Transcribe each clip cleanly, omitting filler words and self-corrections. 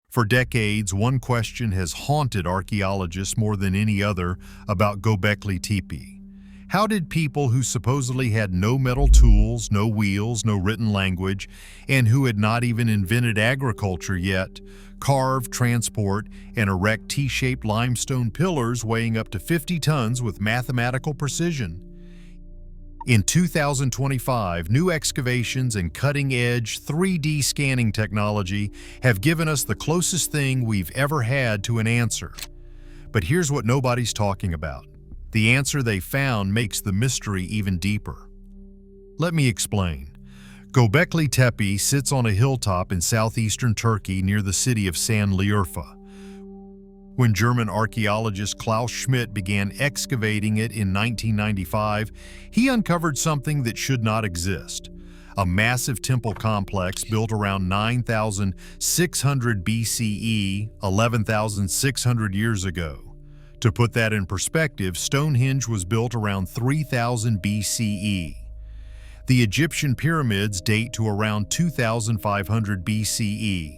For decades, one question has haunted archaeologists more than any other about Göbekli Tepe. How did people who supposedly had no metal tools, no wheels, no written language, and who had not even invented agriculture yet, carve, transport, and erect T-shaped limestone pillars weighing up to 50 tons with mathematical precision? In 2025, new excavations and cutting-edge 3D scanning technology have given us the closest thing we've ever had to an answer. But here's what nobody's talking about. The answer they found makes the mystery even deeper. Let me explain. Göbekli Tepe sits on a hilltop in southeastern Turkey near the city of Şanlıurfa. When German archaeologist Klaus Schmidt began excavating it in 1995, he uncovered something that should not exist. A massive temple complex built around 9,600 BCE, 11,600 years ago. To put that in perspective, Stonehenge was built around 3000 BCE. The Egyptian pyramids date to around 2500 BCE.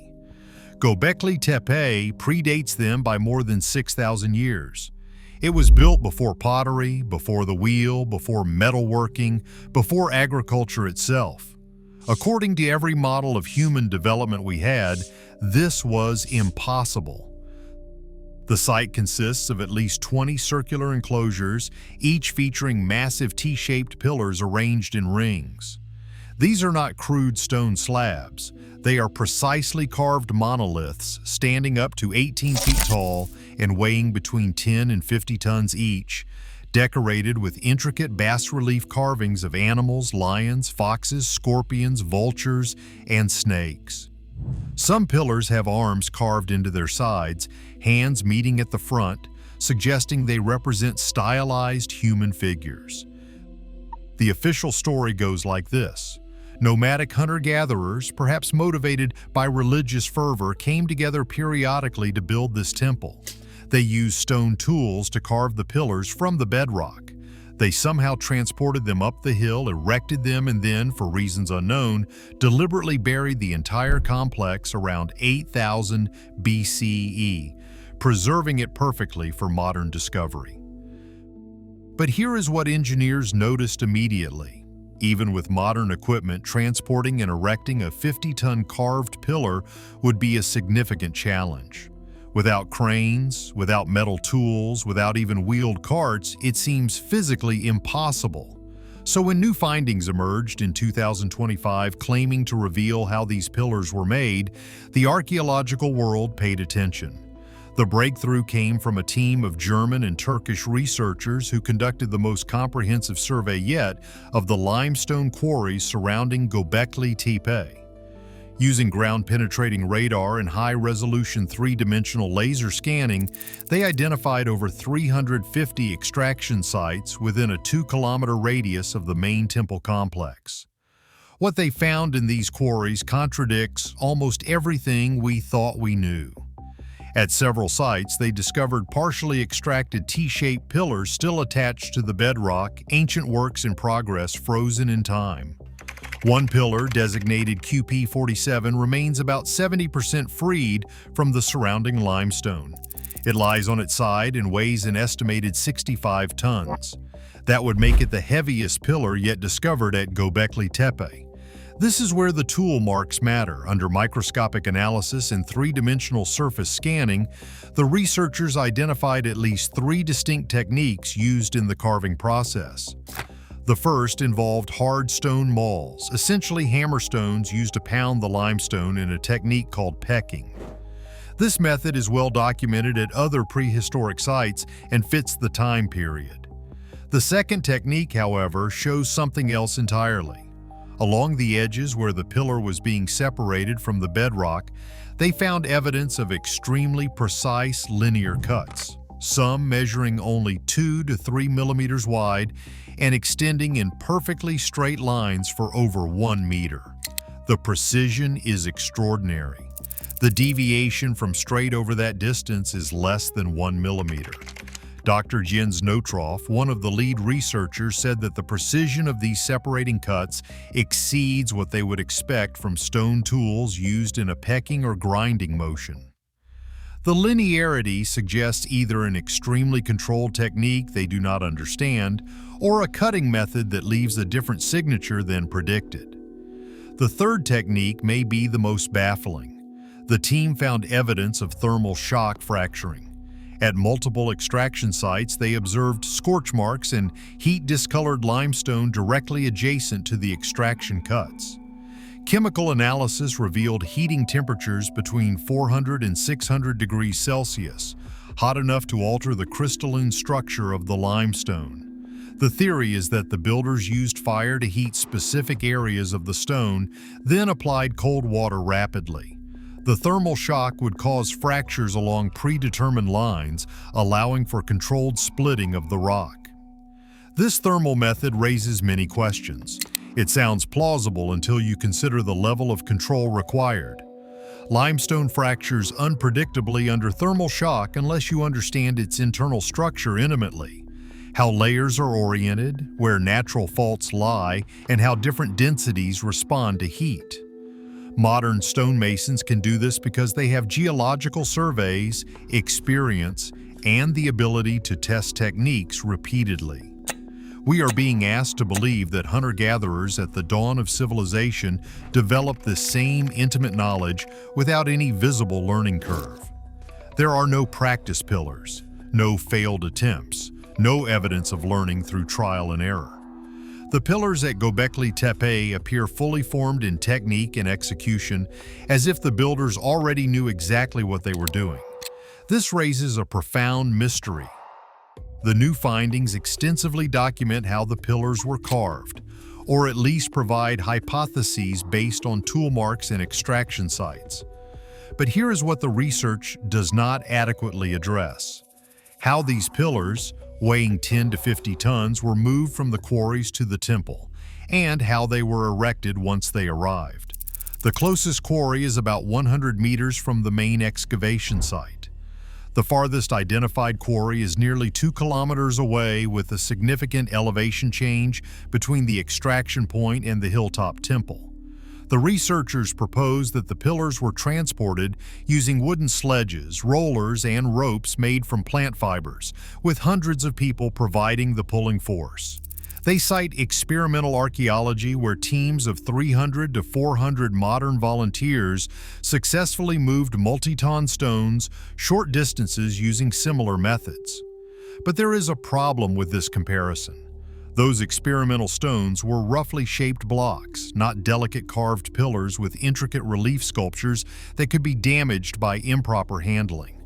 Göbekli Tepe predates them by more than 6,000 years. It was built before pottery, before the wheel, before metalworking, before agriculture itself. According to every model of human development we had, this was impossible. The site consists of at least 20 circular enclosures, each featuring massive T-shaped pillars arranged in rings. These are not crude stone slabs. They are precisely carved monoliths standing up to 18 feet tall and weighing between 10 and 50 tons each, decorated with intricate bas-relief carvings of animals, lions, foxes, scorpions, vultures, and snakes. Some pillars have arms carved into their sides, hands meeting at the front, suggesting they represent stylized human figures. The official story goes like this. Nomadic hunter-gatherers, perhaps motivated by religious fervor, came together periodically to build this temple. They used stone tools to carve the pillars from the bedrock. They somehow transported them up the hill, erected them, and then, for reasons unknown, deliberately buried the entire complex around 8000 BCE, preserving it perfectly for modern discovery. But here is what engineers noticed immediately. Even with modern equipment, transporting and erecting a 50-ton carved pillar would be a significant challenge. Without cranes, without metal tools, without even wheeled carts, it seems physically impossible. So when new findings emerged in 2025 claiming to reveal how these pillars were made, the archaeological world paid attention. The breakthrough came from a team of German and Turkish researchers who conducted the most comprehensive survey yet of the limestone quarries surrounding Göbekli Tepe. Using ground-penetrating radar and high-resolution three-dimensional laser scanning, they identified over 350 extraction sites within a 2-kilometer radius of the main temple complex. What they found in these quarries contradicts almost everything we thought we knew. At several sites, they discovered partially extracted T-shaped pillars still attached to the bedrock, ancient works in progress frozen in time. One pillar, designated QP47, remains about 70% freed from the surrounding limestone. It lies on its side and weighs an estimated 65 tons. That would make it the heaviest pillar yet discovered at Göbekli Tepe. This is where the tool marks matter. Under microscopic analysis and three-dimensional surface scanning, the researchers identified at least 3 distinct techniques used in the carving process. The first involved hard stone mauls, essentially hammerstones used to pound the limestone in a technique called pecking. This method is well documented at other prehistoric sites and fits the time period. The second technique, however, shows something else entirely. Along the edges where the pillar was being separated from the bedrock, they found evidence of extremely precise linear cuts, some measuring only 2 to 3 millimeters wide and extending in perfectly straight lines for over 1 meter. The precision is extraordinary. The deviation from straight over that distance is less than 1 millimeter. Dr. Jens Notroff, one of the lead researchers, said that the precision of these separating cuts exceeds what they would expect from stone tools used in a pecking or grinding motion. The linearity suggests either an extremely controlled technique they do not understand, or a cutting method that leaves a different signature than predicted. The third technique may be the most baffling. The team found evidence of thermal shock fracturing. At multiple extraction sites, they observed scorch marks and heat-discolored limestone directly adjacent to the extraction cuts. Chemical analysis revealed heating temperatures between 400 and 600 degrees Celsius, hot enough to alter the crystalline structure of the limestone. The theory is that the builders used fire to heat specific areas of the stone, then applied cold water rapidly. The thermal shock would cause fractures along predetermined lines, allowing for controlled splitting of the rock. This thermal method raises many questions. It sounds plausible until you consider the level of control required. Limestone fractures unpredictably under thermal shock unless you understand its internal structure intimately. How layers are oriented, where natural faults lie, and how different densities respond to heat. Modern stonemasons can do this because they have geological surveys, experience, and the ability to test techniques repeatedly. We are being asked to believe that hunter-gatherers at the dawn of civilization developed the same intimate knowledge without any visible learning curve. There are no practice pillars, no failed attempts, no evidence of learning through trial and error. The pillars at Göbekli Tepe appear fully formed in technique and execution, as if the builders already knew exactly what they were doing. This raises a profound mystery. The new findings extensively document how the pillars were carved, or at least provide hypotheses based on tool marks and extraction sites. But here is what the research does not adequately address: how these pillars, weighing 10 to 50 tons, were moved from the quarries to the temple, and how they were erected once they arrived. The closest quarry is about 100 meters from the main excavation site. The farthest identified quarry is nearly 2 kilometers away, with a significant elevation change between the extraction point and the hilltop temple. The researchers proposed that the pillars were transported using wooden sledges, rollers, and ropes made from plant fibers, with hundreds of people providing the pulling force. They cite experimental archaeology where teams of 300 to 400 modern volunteers successfully moved multi-ton stones short distances using similar methods. But there is a problem with this comparison. Those experimental stones were roughly shaped blocks, not delicate carved pillars with intricate relief sculptures that could be damaged by improper handling.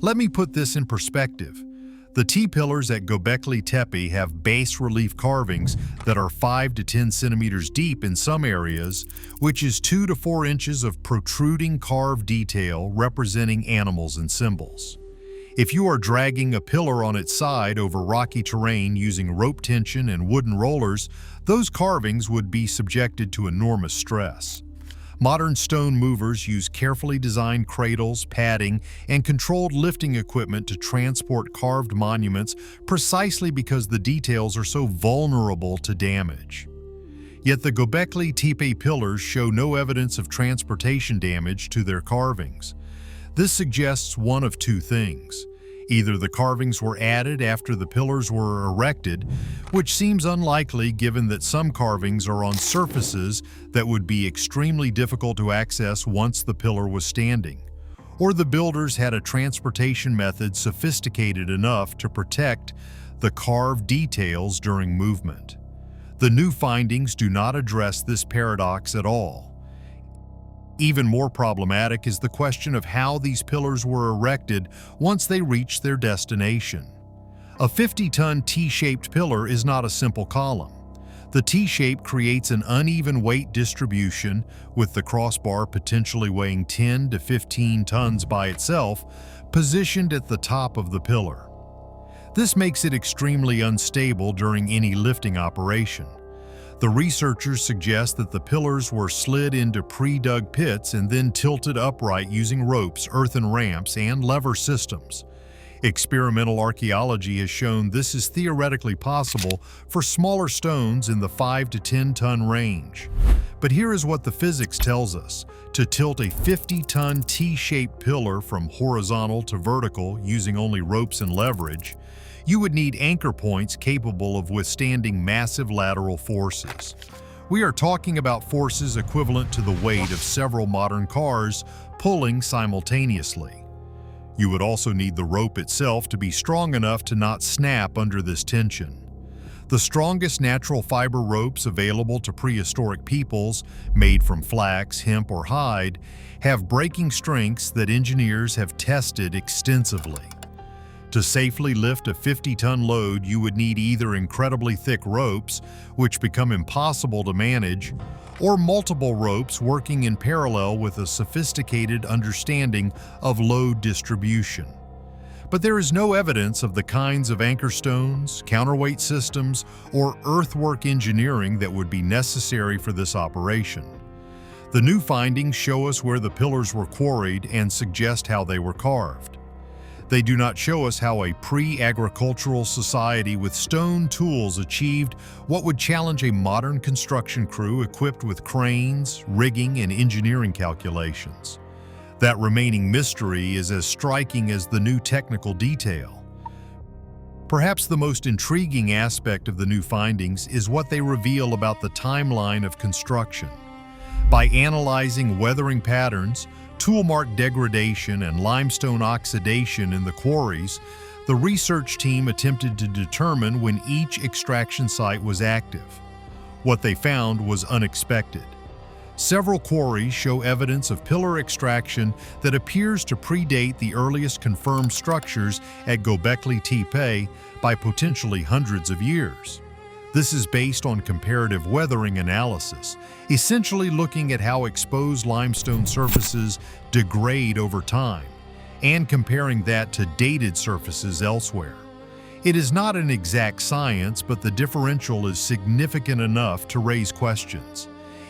Let me put this in perspective. The T-pillars at Göbekli Tepe have bas relief carvings that are 5 to 10 centimeters deep in some areas, which is 2 to 4 inches of protruding carved detail representing animals and symbols. If you are dragging a pillar on its side over rocky terrain using rope tension and wooden rollers, those carvings would be subjected to enormous stress. Modern stone movers use carefully designed cradles, padding, and controlled lifting equipment to transport carved monuments precisely because the details are so vulnerable to damage. Yet the Göbekli Tepe pillars show no evidence of transportation damage to their carvings. This suggests one of two things. Either the carvings were added after the pillars were erected, which seems unlikely given that some carvings are on surfaces that would be extremely difficult to access once the pillar was standing, or the builders had a transportation method sophisticated enough to protect the carved details during movement. The new findings do not address this paradox at all. Even more problematic is the question of how these pillars were erected once they reached their destination. A 50-ton T-shaped pillar is not a simple column. The T-shape creates an uneven weight distribution, with the crossbar potentially weighing 10 to 15 tons by itself, positioned at the top of the pillar. This makes it extremely unstable during any lifting operation. The researchers suggest that the pillars were slid into pre-dug pits and then tilted upright using ropes, earthen ramps, and lever systems. Experimental archaeology has shown this is theoretically possible for smaller stones in the 5 to 10 ton range. But here is what the physics tells us. To tilt a 50-ton T-shaped pillar from horizontal to vertical using only ropes and leverage, you would need anchor points capable of withstanding massive lateral forces. We are talking about forces equivalent to the weight of several modern cars pulling simultaneously. You would also need the rope itself to be strong enough to not snap under this tension. The strongest natural fiber ropes available to prehistoric peoples, made from flax, hemp, or hide, have breaking strengths that engineers have tested extensively. To safely lift a 50-ton load, you would need either incredibly thick ropes, which become impossible to manage, or multiple ropes working in parallel with a sophisticated understanding of load distribution. But there is no evidence of the kinds of anchor stones, counterweight systems, or earthwork engineering that would be necessary for this operation. The new findings show us where the pillars were quarried and suggest how they were carved. They do not show us how a pre-agricultural society with stone tools achieved what would challenge a modern construction crew equipped with cranes, rigging, and engineering calculations. That remaining mystery is as striking as the new technical detail. Perhaps the most intriguing aspect of the new findings is what they reveal about the timeline of construction. By analyzing weathering patterns, tool-mark degradation, and limestone oxidation in the quarries, the research team attempted to determine when each extraction site was active. What they found was unexpected. Several quarries show evidence of pillar extraction that appears to predate the earliest confirmed structures at Göbekli Tepe by potentially hundreds of years. This is based on comparative weathering analysis, essentially looking at how exposed limestone surfaces degrade over time, and comparing that to dated surfaces elsewhere. It is not an exact science, but the differential is significant enough to raise questions.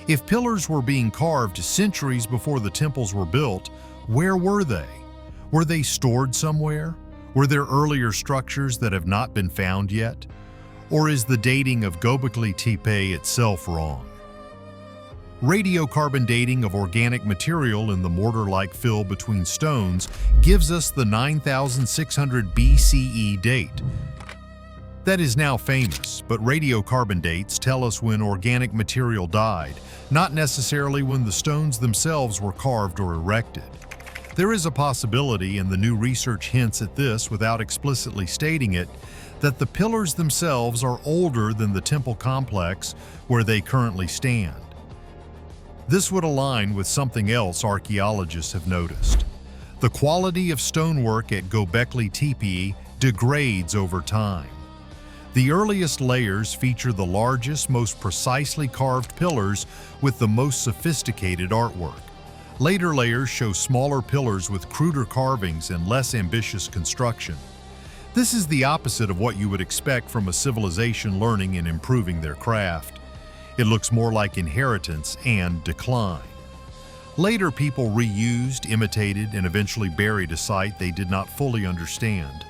If pillars were being carved centuries before the temples were built, where were they? Were they stored somewhere? Were there earlier structures that have not been found yet? Or is the dating of Göbekli Tepe itself wrong? Radiocarbon dating of organic material in the mortar-like fill between stones gives us the 9600 BCE date. That is now famous, but radiocarbon dates tell us when organic material died, not necessarily when the stones themselves were carved or erected. There is a possibility, and the new research hints at this without explicitly stating it, that the pillars themselves are older than the temple complex where they currently stand. This would align with something else archaeologists have noticed. The quality of stonework at Göbekli Tepe degrades over time. The earliest layers feature the largest, most precisely carved pillars with the most sophisticated artwork. Later layers show smaller pillars with cruder carvings and less ambitious construction. This is the opposite of what you would expect from a civilization learning and improving their craft. It looks more like inheritance and decline. Later people reused, imitated, and eventually buried a site they did not fully understand.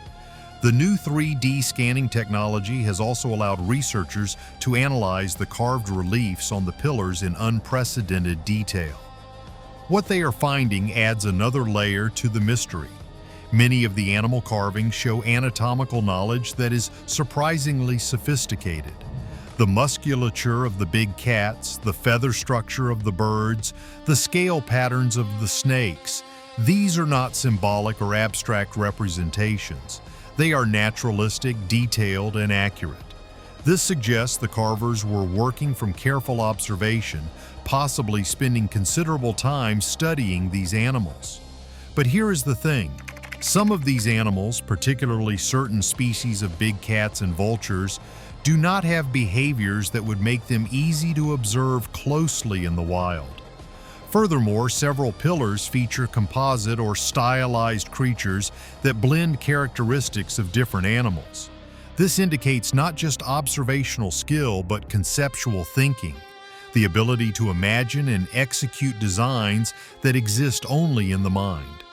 The new 3D scanning technology has also allowed researchers to analyze the carved reliefs on the pillars in unprecedented detail. What they are finding adds another layer to the mystery. Many of the animal carvings show anatomical knowledge that is surprisingly sophisticated. The musculature of the big cats, the feather structure of the birds, the scale patterns of the snakes. These are not symbolic or abstract representations. They are naturalistic, detailed, and accurate. This suggests the carvers were working from careful observation, possibly spending considerable time studying these animals. But here is the thing. Some of these animals, particularly certain species of big cats and vultures, do not have behaviors that would make them easy to observe closely in the wild. Furthermore, several pillars feature composite or stylized creatures that blend characteristics of different animals. This indicates not just observational skill, but conceptual thinking, the ability to imagine and execute designs that exist only in the mind.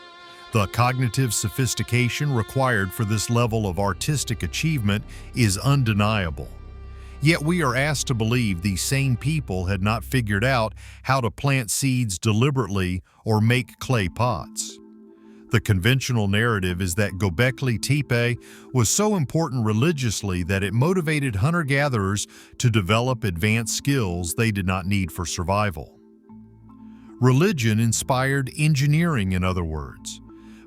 The cognitive sophistication required for this level of artistic achievement is undeniable. Yet we are asked to believe these same people had not figured out how to plant seeds deliberately or make clay pots. The conventional narrative is that Göbekli Tepe was so important religiously that it motivated hunter-gatherers to develop advanced skills they did not need for survival. Religion inspired engineering, in other words.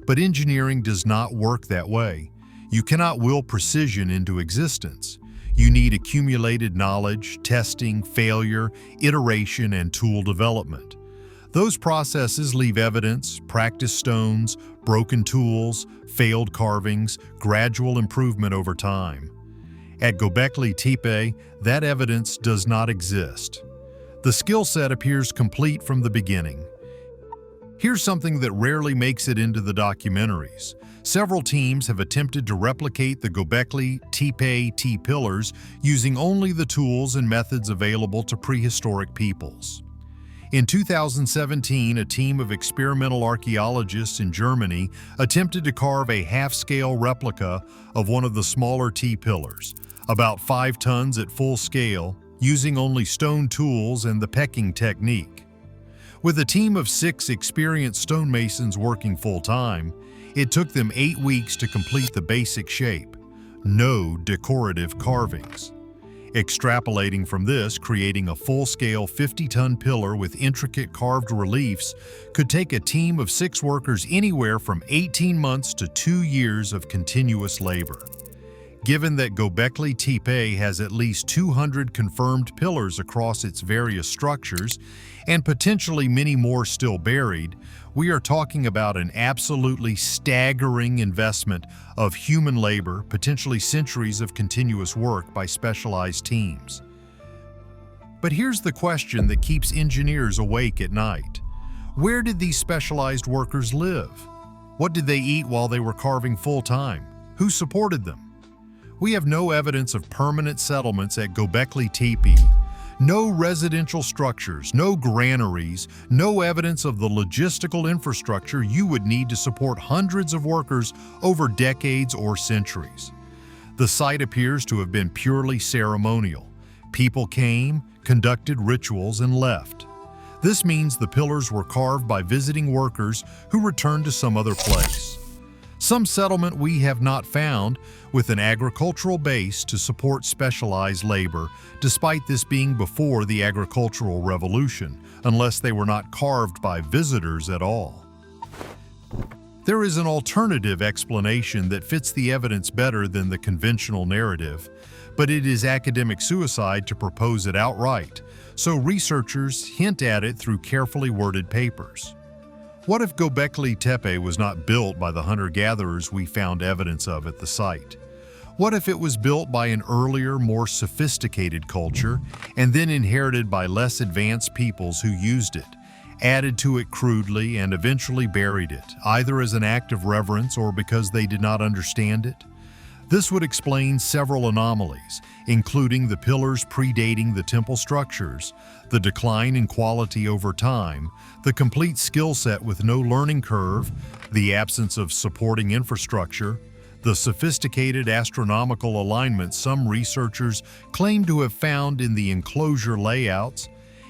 But engineering does not work that way. You cannot will precision into existence. You need accumulated knowledge, testing, failure, iteration, and tool development. Those processes leave evidence, practice stones, broken tools, failed carvings, gradual improvement over time. At Göbekli Tepe, that evidence does not exist. The skill set appears complete from the beginning. Here's something that rarely makes it into the documentaries. Several teams have attempted to replicate the Göbekli Tepe T-pillars using only the tools and methods available to prehistoric peoples. In 2017, a team of experimental archaeologists in Germany attempted to carve a half-scale replica of one of the smaller T-pillars, about 5 tons at full scale, using only stone tools and the pecking technique. With a team of 6 experienced stonemasons working full-time, it took them 8 weeks to complete the basic shape. No decorative carvings. Extrapolating from this, creating a full-scale 50-ton pillar with intricate carved reliefs could take a team of 6 workers anywhere from 18 months to 2 years of continuous labor. Given that Göbekli Tepe has at least 200 confirmed pillars across its various structures, and potentially many more still buried, we are talking about an absolutely staggering investment of human labor, potentially centuries of continuous work by specialized teams. But here's the question that keeps engineers awake at night. Where did these specialized workers live? What did they eat while they were carving full-time? Who supported them? We have no evidence of permanent settlements at Göbekli Tepe. No residential structures, no granaries, no evidence of the logistical infrastructure you would need to support hundreds of workers over decades or centuries. The site appears to have been purely ceremonial. People came, conducted rituals, and left. This means the pillars were carved by visiting workers who returned to some other place. Some settlement we have not found, with an agricultural base to support specialized labor, despite this being before the agricultural revolution, unless they were not carved by visitors at all. There is an alternative explanation that fits the evidence better than the conventional narrative, but it is academic suicide to propose it outright, so researchers hint at it through carefully worded papers. What if Göbekli Tepe was not built by the hunter-gatherers we found evidence of at the site? What if it was built by an earlier, more sophisticated culture, and then inherited by less advanced peoples who used it, added to it crudely, and eventually buried it, either as an act of reverence or because they did not understand it? This would explain several anomalies, including the pillars predating the temple structures, the decline in quality over time, the complete skill set with no learning curve, the absence of supporting infrastructure, the sophisticated astronomical alignment some researchers claim to have found in the enclosure layouts,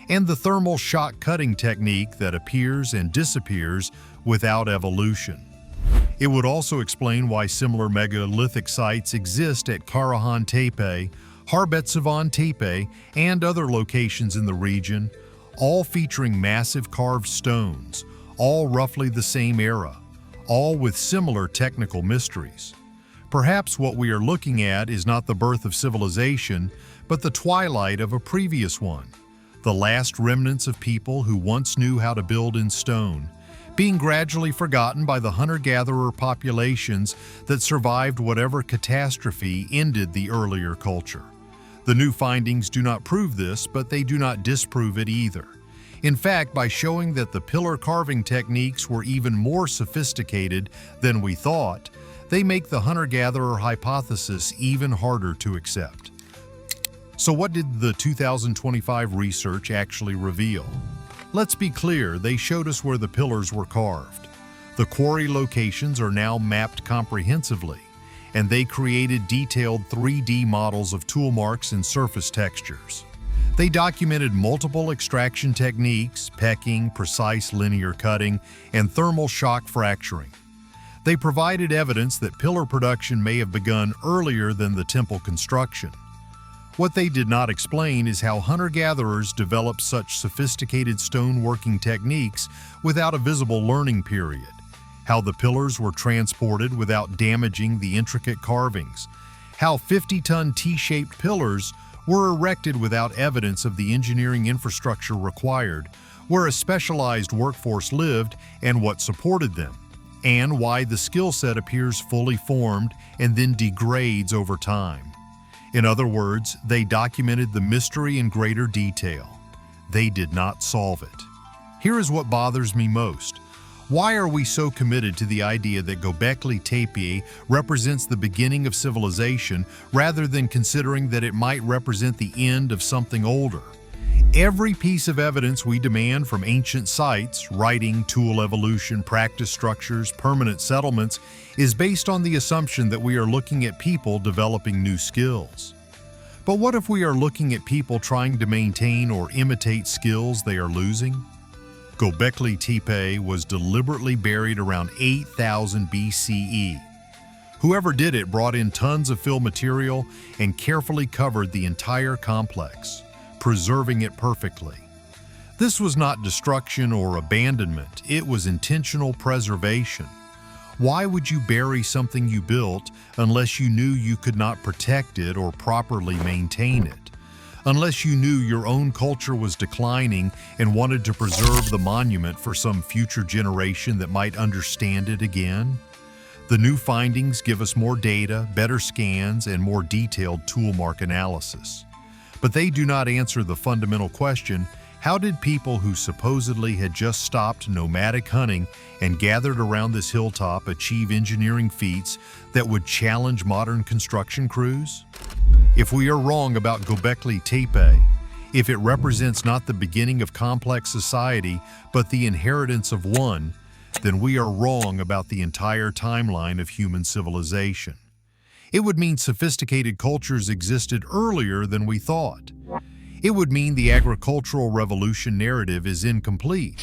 and the thermal shock cutting technique that appears and disappears without evolution. It would also explain why similar megalithic sites exist at Karahan Tepe, Harbetsavan Tepe, and other locations in the region, all featuring massive carved stones, all roughly the same era, all with similar technical mysteries. Perhaps what we are looking at is not the birth of civilization, but the twilight of a previous one, the last remnants of people who once knew how to build in stone, being gradually forgotten by the hunter-gatherer populations that survived whatever catastrophe ended the earlier culture. The new findings do not prove this, but they do not disprove it either. In fact, by showing that the pillar carving techniques were even more sophisticated than we thought, they make the hunter-gatherer hypothesis even harder to accept. So what did the 2025 research actually reveal? Let's be clear, they showed us where the pillars were carved. The quarry locations are now mapped comprehensively, and they created detailed 3D models of tool marks and surface textures. They documented multiple extraction techniques, pecking, precise linear cutting, and thermal shock fracturing. They provided evidence that pillar production may have begun earlier than the temple construction. What they did not explain is how hunter-gatherers developed such sophisticated stoneworking techniques without a visible learning period, how the pillars were transported without damaging the intricate carvings, how 50-ton T-shaped pillars were erected without evidence of the engineering infrastructure required, where a specialized workforce lived and what supported them, and why the skill set appears fully formed and then degrades over time. In other words, they documented the mystery in greater detail. They did not solve it. Here is what bothers me most. Why are we so committed to the idea that Göbekli Tepe represents the beginning of civilization rather than considering that it might represent the end of something older? Every piece of evidence we demand from ancient sites, writing, tool evolution, practice structures, permanent settlements, is based on the assumption that we are looking at people developing new skills. But what if we are looking at people trying to maintain or imitate skills they are losing? Göbekli Tepe was deliberately buried around 8000 BCE. Whoever did it brought in tons of fill material and carefully covered the entire complex, preserving it perfectly. This was not destruction or abandonment, it was intentional preservation. Why would you bury something you built unless you knew you could not protect it or properly maintain it? Unless you knew your own culture was declining and wanted to preserve the monument for some future generation that might understand it again? The new findings give us more data, better scans, and more detailed tool mark analysis. But they do not answer the fundamental question: how did people who supposedly had just stopped nomadic hunting and gathered around this hilltop achieve engineering feats that would challenge modern construction crews? If we are wrong about Göbekli Tepe, if it represents not the beginning of complex society but the inheritance of one, then we are wrong about the entire timeline of human civilization. It would mean sophisticated cultures existed earlier than we thought. It would mean the agricultural revolution narrative is incomplete.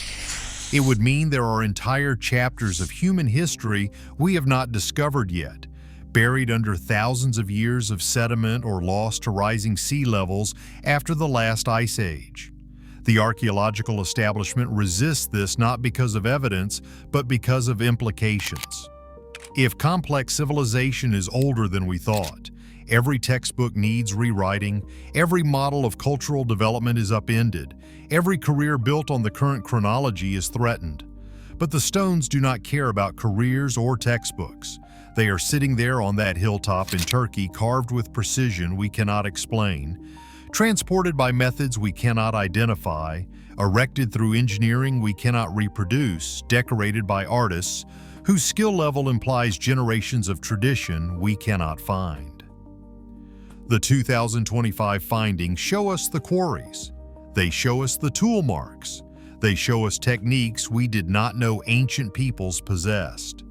It would mean there are entire chapters of human history we have not discovered yet, buried under thousands of years of sediment or lost to rising sea levels after the last ice age. The archaeological establishment resists this not because of evidence, but because of implications. If complex civilization is older than we thought, every textbook needs rewriting, every model of cultural development is upended, every career built on the current chronology is threatened. But the stones do not care about careers or textbooks. They are sitting there on that hilltop in Turkey, carved with precision we cannot explain, transported by methods we cannot identify, erected through engineering we cannot reproduce, decorated by artists whose skill level implies generations of tradition we cannot find. The 2025 findings show us the quarries. They show us the tool marks. They show us techniques we did not know ancient peoples possessed.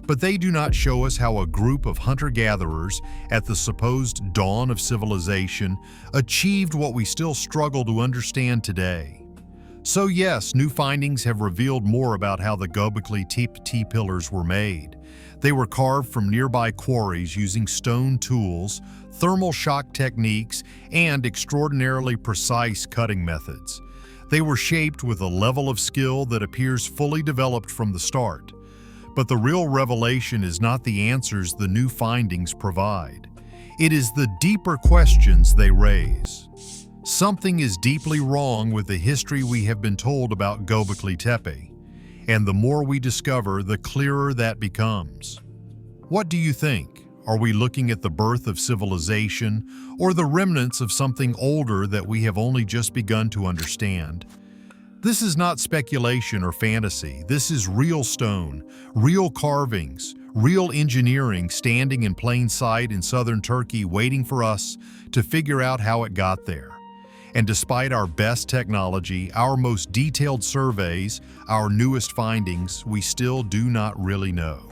But they do not show us how a group of hunter-gatherers at the supposed dawn of civilization achieved what we still struggle to understand today. So yes, new findings have revealed more about how the Göbekli Tepe pillars were made. They were carved from nearby quarries using stone tools, thermal shock techniques, and extraordinarily precise cutting methods. They were shaped with a level of skill that appears fully developed from the start. But the real revelation is not the answers the new findings provide. It is the deeper questions they raise. Something is deeply wrong with the history we have been told about Göbekli Tepe, and the more we discover, the clearer that becomes. What do you think? Are we looking at the birth of civilization or the remnants of something older that we have only just begun to understand? This is not speculation or fantasy. This is real stone, real carvings, real engineering standing in plain sight in southern Turkey waiting for us to figure out how it got there. And despite our best technology, our most detailed surveys, our newest findings, we still do not really know.